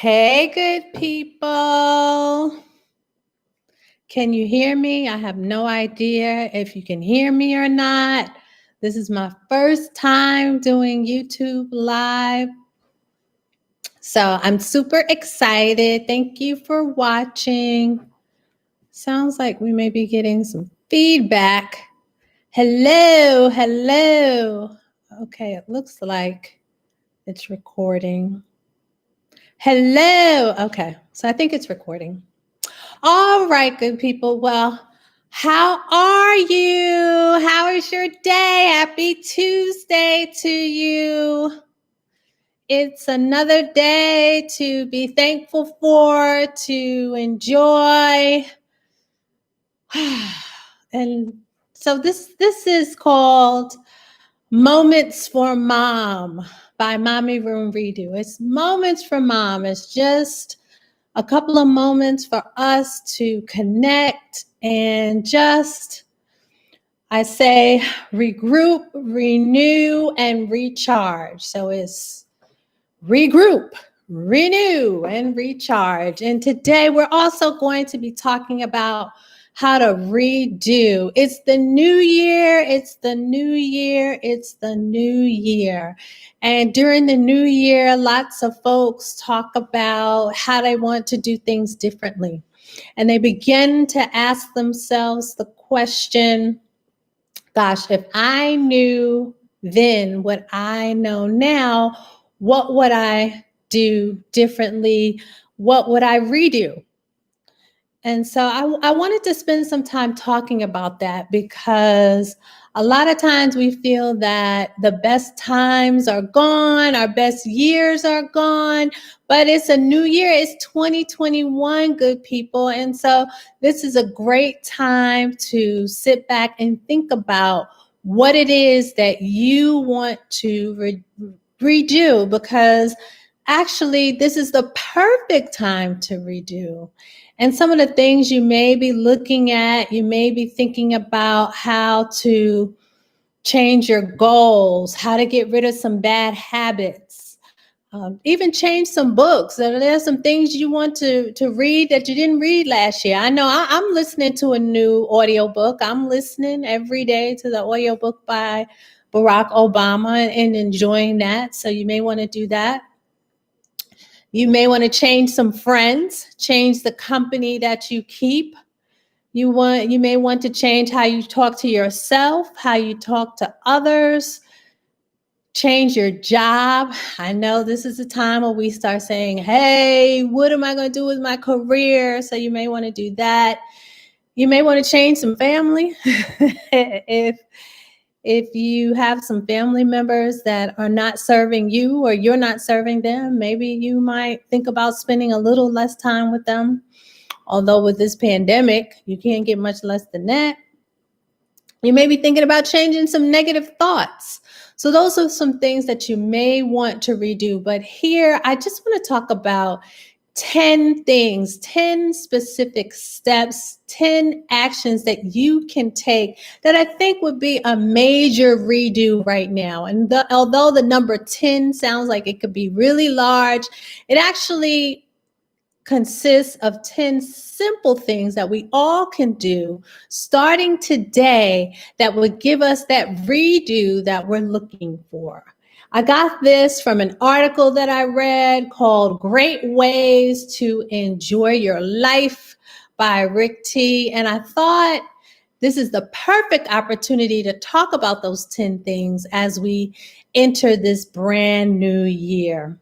Hey, good people. Can you hear me? I have no idea if you can hear me or not. This is my first time doing YouTube Live. So I'm super excited. Thank you for watching. Sounds like we may be getting some feedback. Hello. Okay, it looks like it's recording. Hello. Okay, so I think it's recording. All right, good people. Well, how are you? How is your day? Happy Tuesday to you. It's another day to be thankful for, to enjoy. And so this is called Moments for Mom by Mommy Room Redo. It's Moments for Mom. It's just a couple of moments for us to connect and just, I say, regroup, renew, and recharge. So it's regroup, renew, and recharge. And today we're also going to be talking about how to redo. It's the new year. It's the new year. It's the new year. And during the new year, lots of folks talk about how they want to do things differently. And they begin to ask themselves the question, gosh, if I knew then what I know now, what would I do differently? What would I redo? And so I wanted to spend some time talking about that because a lot of times we feel that the best times are gone, our best years are gone, but it's a new year. It's 2021, good people. And so this is a great time to sit back and think about what it is that you want to redo, because actually this is the perfect time to redo. And some of the things you may be looking at, you may be thinking about how to change your goals, how to get rid of some bad habits, even change some books. There's some things you want to read that you didn't read last year. I know I'm listening to a new audiobook. I'm listening every day to the audiobook by Barack Obama and enjoying that. So you may want to do that. You may want to change some friends, change the company that you keep. You may want to change how you talk to yourself, how you talk to others, change your job. I know this is a time where we start saying, hey, what am I going to do with my career? So you may want to do that. You may want to change some family. If you have some family members that are not serving you or you're not serving them, maybe you might think about spending a little less time with them. Although with this pandemic, you can't get much less than that. You may be thinking about changing some negative thoughts. So those are some things that you may want to redo. But here, I just want to talk about 10 things, 10 specific steps, 10 actions that you can take that I think would be a major redo right now. And although the number 10 sounds like it could be really large, it actually consists of 10 simple things that we all can do starting today that would give us that redo that we're looking for. I got this from an article that I read called Great Ways to Enjoy Your Life by Rick T. And I thought this is the perfect opportunity to talk about those 10 things as we enter this brand new year.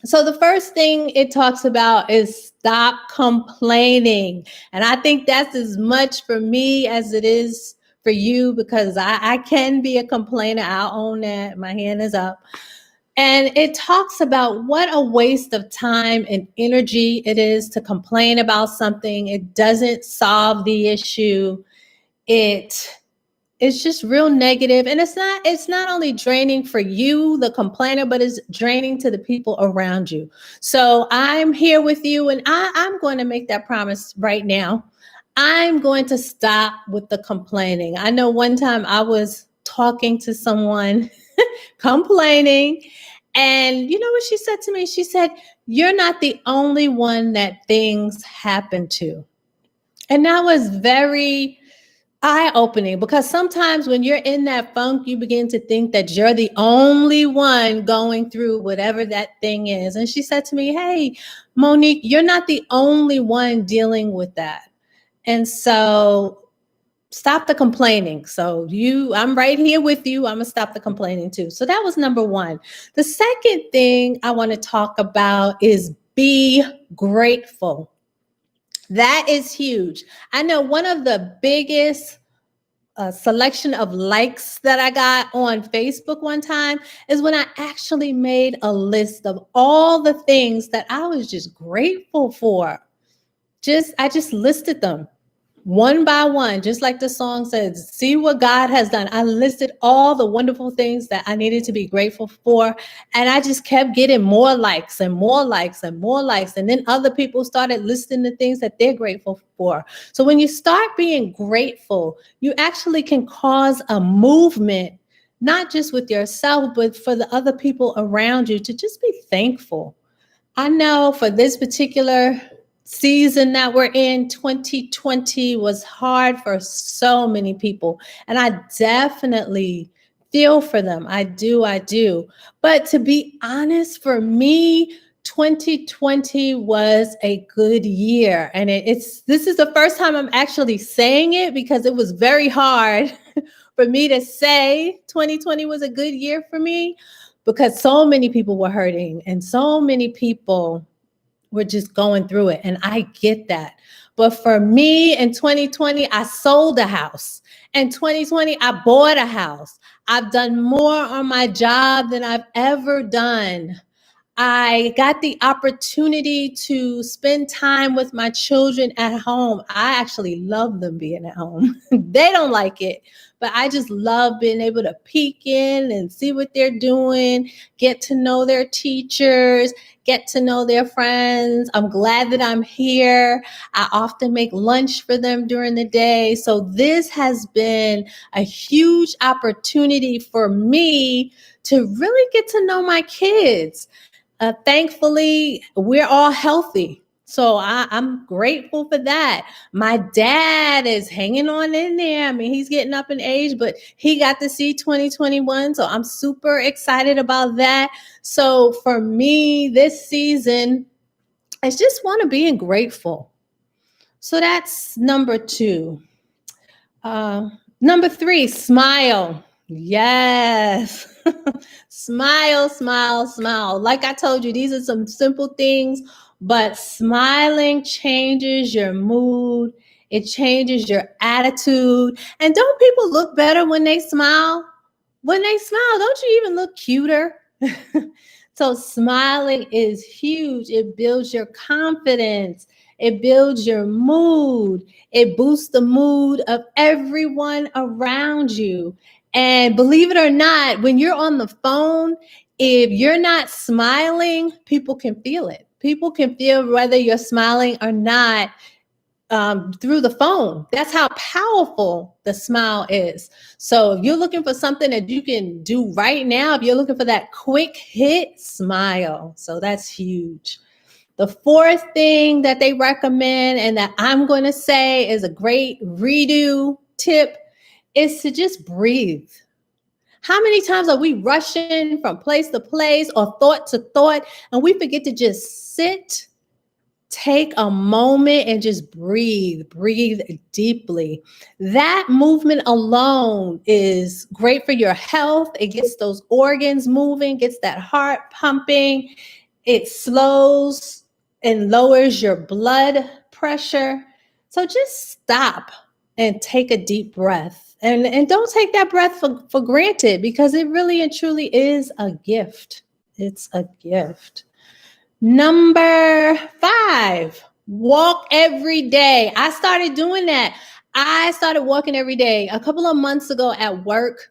So the first thing it talks about is stop complaining. And I think that's as much for me as it is for you, because I can be a complainer. I'll own that. My hand is up. And it talks about what a waste of time and energy it is to complain about something. It doesn't solve the issue. It's just real negative. And it's not only draining for you, the complainer, but it's draining to the people around you. So I'm here with you, and I'm going to make that promise right now. I'm going to stop with the complaining. I know one time I was talking to someone complaining, And you know what she said to me? She said, "You're not the only one that things happen to." And that was very eye-opening, because sometimes when you're in that funk, you begin to think that you're the only one going through whatever that thing is. And she said to me, "Hey, Monique, you're not the only one dealing with that. And so stop the complaining." So I'm right here with you. I'm gonna stop the complaining too. So that was number one. The second thing I want to talk about is be grateful. That is huge. I know one of the biggest selection of likes that I got on Facebook one time is when I actually made a list of all the things that I was just grateful for. I just listed them one by one, just like the song says, "See what God has done." I listed all the wonderful things that I needed to be grateful for. And I just kept getting more likes and more likes and more likes. And then other people started listing the things that they're grateful for. So when you start being grateful, you actually can cause a movement, not just with yourself, but for the other people around you, to just be thankful. I know for this particular season that we're in, 2020 was hard for so many people. And I definitely feel for them. I do. But to be honest, for me, 2020 was a good year. And this is the first time I'm actually saying it, because it was very hard for me to say 2020 was a good year for me, because so many people were hurting and so many people were just going through it. And I get that. But for me in 2020, I sold a house. In 2020, I bought a house. I've done more on my job than I've ever done. I got the opportunity to spend time with my children at home. I actually love them being at home. They don't like it, but I just love being able to peek in and see what they're doing, get to know their teachers, get to know their friends. I'm glad that I'm here. I often make lunch for them during the day. So this has been a huge opportunity for me to really get to know my kids. Thankfully, we're all healthy. So I'm grateful for that. My dad is hanging on in there. I mean, he's getting up in age, but he got to see 2021. So I'm super excited about that. So for me, this season, I just want to be grateful. So that's number two. Number three, smile. Yes. Smile, smile, smile. Like I told you, these are some simple things, but smiling changes your mood. It changes your attitude. And don't people look better when they smile? When they smile, don't you even look cuter? So smiling is huge. It builds your confidence. It builds your mood. It boosts the mood of everyone around you. And believe it or not, when you're on the phone, if you're not smiling, people can feel it. People can feel whether you're smiling or not through the phone. That's how powerful the smile is. So if you're looking for something that you can do right now, if you're looking for that quick hit, smile. So that's huge. The fourth thing that they recommend and that I'm going to say is a great redo tip is to just breathe. How many times are we rushing from place to place or thought to thought, and we forget to just sit, take a moment, and just breathe deeply? That movement alone is great for your health. It gets those organs moving, gets that heart pumping. It slows and lowers your blood pressure. So just stop and take a deep breath. And don't take that breath for granted, because it really and truly is a gift. It's a gift. Number 5, walk every day. I started doing that. I started walking every day. A couple of months ago at work,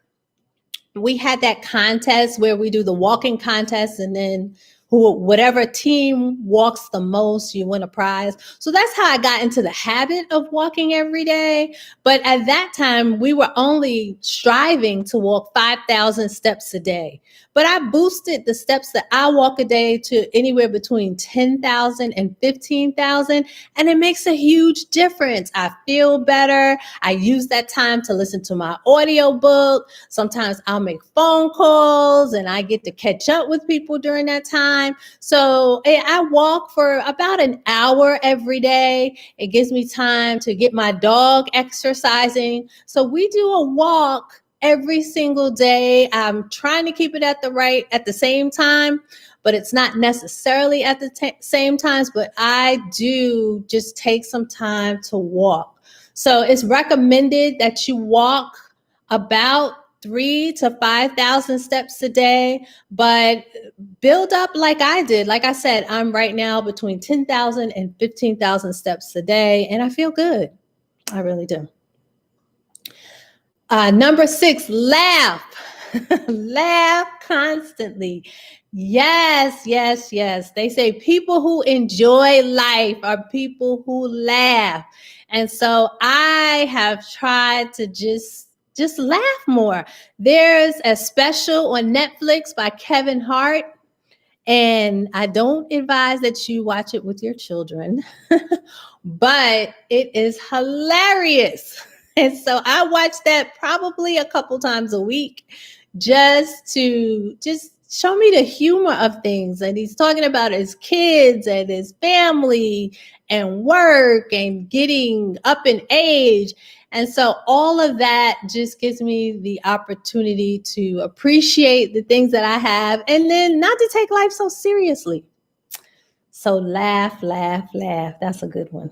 we had that contest where we do the walking contest, and then whatever team walks the most, you win a prize. So that's how I got into the habit of walking every day. But at that time, we were only striving to walk 5,000 steps a day. but I boosted the steps that I walk a day to anywhere between 10,000 and 15,000, and it makes a huge difference. I feel better. I use that time to listen to my audiobook. Sometimes I'll make phone calls and I get to catch up with people during that time. So I walk for about an hour every day. It gives me time to get my dog exercising. So we do a walk every single day. I'm trying to keep it at the same time, but it's not necessarily at the same times, but I do just take some time to walk. So it's recommended that you walk about 3,000 to 5,000 steps a day, but build up like I did. Like I said, I'm right now between 10,000 and 15,000 steps a day, and I feel good. I really do. Number 6, laugh. Laugh constantly. Yes, yes, yes. They say people who enjoy life are people who laugh. And so I have tried to just laugh more. There's a special on Netflix by Kevin Hart, and I don't advise that you watch it with your children, but it is hilarious. And so I watch that probably a couple times a week just to show me the humor of things. And he's talking about his kids and his family and work and getting up in age. And so all of that just gives me the opportunity to appreciate the things that I have and then not to take life so seriously. So laugh, laugh, laugh. That's a good one.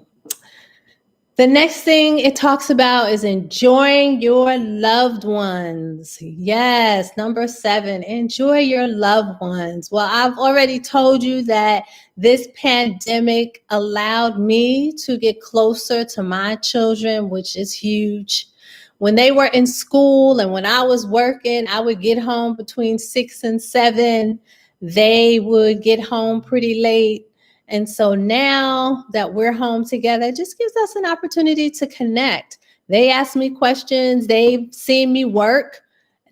The next thing it talks about is enjoying your loved ones. Yes, number 7, enjoy your loved ones. Well, I've already told you that this pandemic allowed me to get closer to my children, which is huge. When they were in school and when I was working, I would get home between 6 and 7. They would get home pretty late. And so now that we're home together, it just gives us an opportunity to connect. They ask me questions. They've seen me work.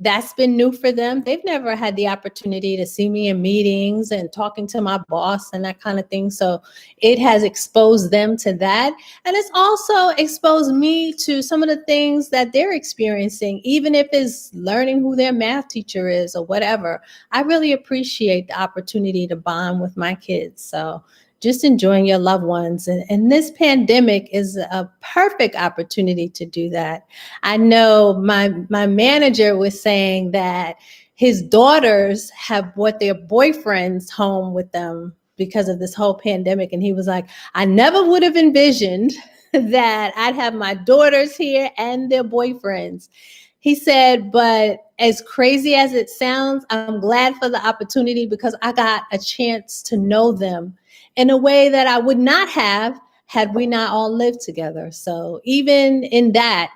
That's been new for them. They've never had the opportunity to see me in meetings and talking to my boss and that kind of thing. So it has exposed them to that. And it's also exposed me to some of the things that they're experiencing, even if it's learning who their math teacher is or whatever. I really appreciate the opportunity to bond with my kids. So just enjoying your loved ones. And this pandemic is a perfect opportunity to do that. I know my manager was saying that his daughters have brought their boyfriends home with them because of this whole pandemic. And he was like, I never would have envisioned that I'd have my daughters here and their boyfriends. He said, but as crazy as it sounds, I'm glad for the opportunity because I got a chance to know them in a way that I would not have had we not all lived together. So even in that,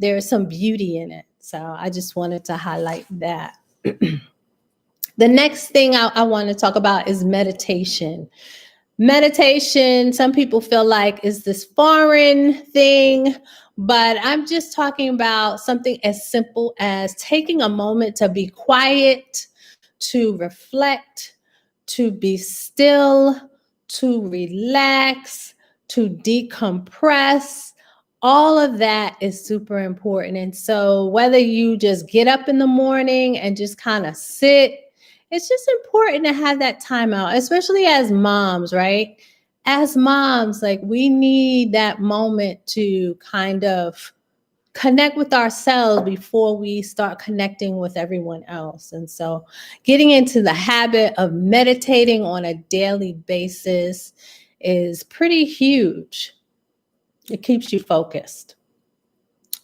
there's some beauty in it. So I just wanted to highlight that. The next thing I want to talk about is meditation. Meditation, some people feel like is this foreign thing, but I'm just talking about something as simple as taking a moment to be quiet, to reflect, to be still, to relax, to decompress. All of that is super important. And so whether you just get up in the morning and just kind of sit, it's just important to have that time out, especially as moms, right? As moms, like we need that moment to kind of connect with ourselves before we start connecting with everyone else. And so getting into the habit of meditating on a daily basis is pretty huge. It keeps you focused.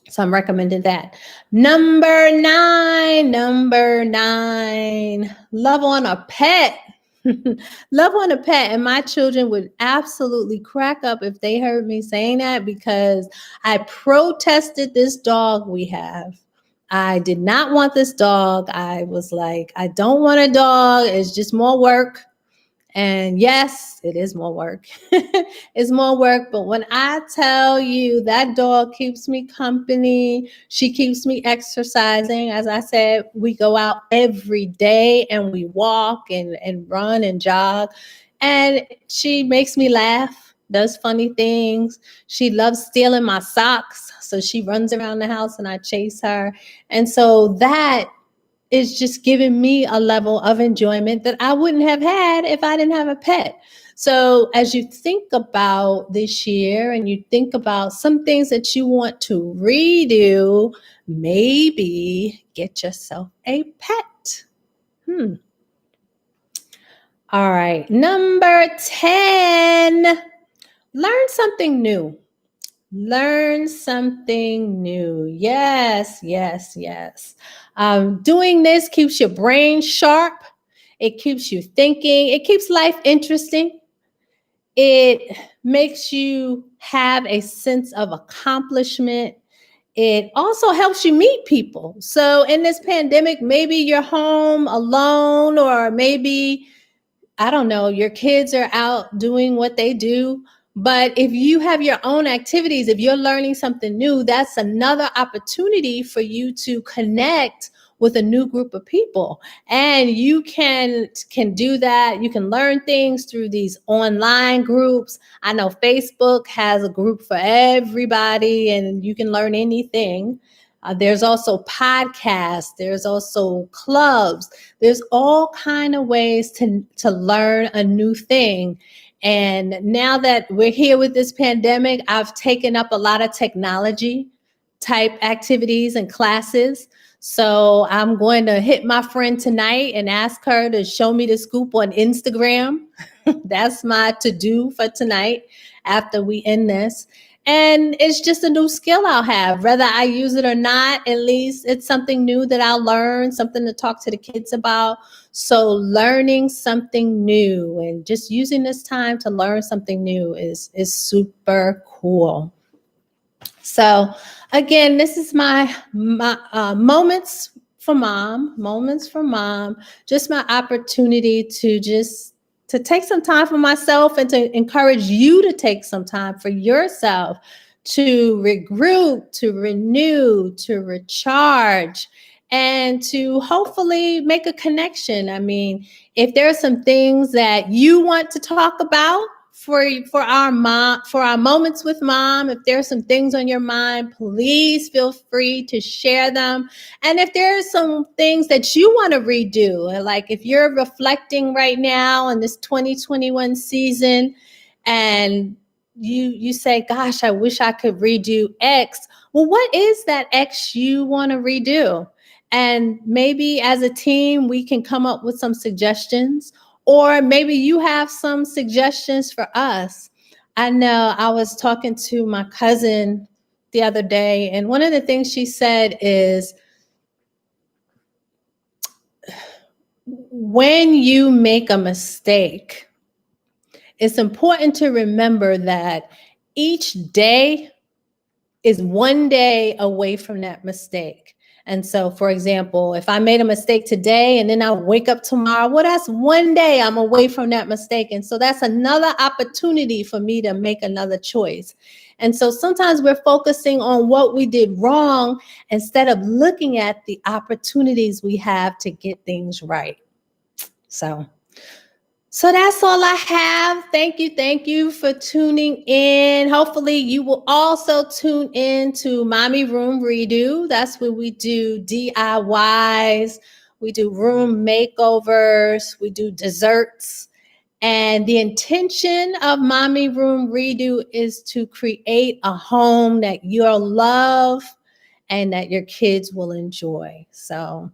So I'm recommending that. Number nine, love on a pet. Love on a pet. And my children would absolutely crack up if they heard me saying that because I protested this dog we have. I did not want this dog. I was like, I don't want a dog. It's just more work. And yes, it is more work. It's more work. But when I tell you that dog keeps me company, she keeps me exercising. As I said, we go out every day and we walk and run and jog. And she makes me laugh, does funny things. She loves stealing my socks. So she runs around the house and I chase her. And so that is just giving me a level of enjoyment that I wouldn't have had if I didn't have a pet. So, as you think about this year and you think about some things that you want to redo, maybe get yourself a pet. All right. Number 10, learn something new. Learn something new. Yes, yes, yes. Doing this keeps your brain sharp. It keeps you thinking. It keeps life interesting. It makes you have a sense of accomplishment. It also helps you meet people. So in this pandemic, maybe you're home alone, or maybe I don't know, your kids are out doing what they do. But if you have your own activities, if you're learning something new, that's another opportunity for you to connect with a new group of people. And you can do that. You can learn things through these online groups. I know Facebook has a group for everybody and you can learn anything. There's also podcasts. There's also clubs. There's all kind of ways to learn a new thing. And now that we're here with this pandemic, I've taken up a lot of technology type activities and classes. So I'm going to hit my friend tonight and ask her to show me the scoop on Instagram. That's my to-do for tonight after we end this. And it's just a new skill I'll have. Whether I use it or not, at least it's something new that I'll learn, something to talk to the kids about. So learning something new and just using this time to learn something new is super cool. So again, this is my moments for mom, just my opportunity to take some time for myself and to encourage you to take some time for yourself to regroup, to renew, to recharge, and to hopefully make a connection. I mean, if there are some things that you want to talk about for our moments with mom, if there's some things on your mind, please feel free to share them. And if there's some things that you want to redo, like if you're reflecting right now on this 2021 season and you say, gosh, I wish I could redo X. Well, what is that X you want to redo? And maybe as a team, we can come up with some suggestions, or maybe you have some suggestions for us. I know I was talking to my cousin the other day, and one of the things she said is, when you make a mistake, it's important to remember that each day is one day away from that mistake. And so, for example, if I made a mistake today and then I wake up tomorrow, well, that's one day I'm away from that mistake. And so that's another opportunity for me to make another choice. And so sometimes we're focusing on what we did wrong instead of looking at the opportunities we have to get things right. So that's all I have. Thank you for tuning in. Hopefully you will also tune in to Mommy Room Redo. That's where we do DIYs, we do room makeovers, we do desserts. And the intention of Mommy Room Redo is to create a home that you'll love and that your kids will enjoy. So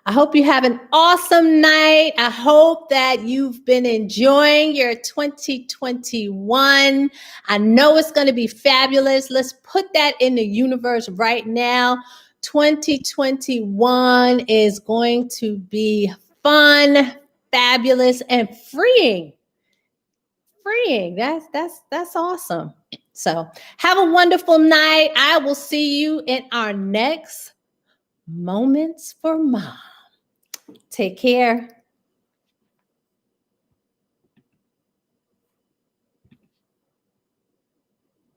I hope you have an awesome night. I hope that you've been enjoying your 2021. I know it's going to be fabulous. Let's put that in the universe right now. 2021 is going to be fun, fabulous, and freeing. That's awesome. So have a wonderful night. I will see you in our next Moments for Mom. Take care.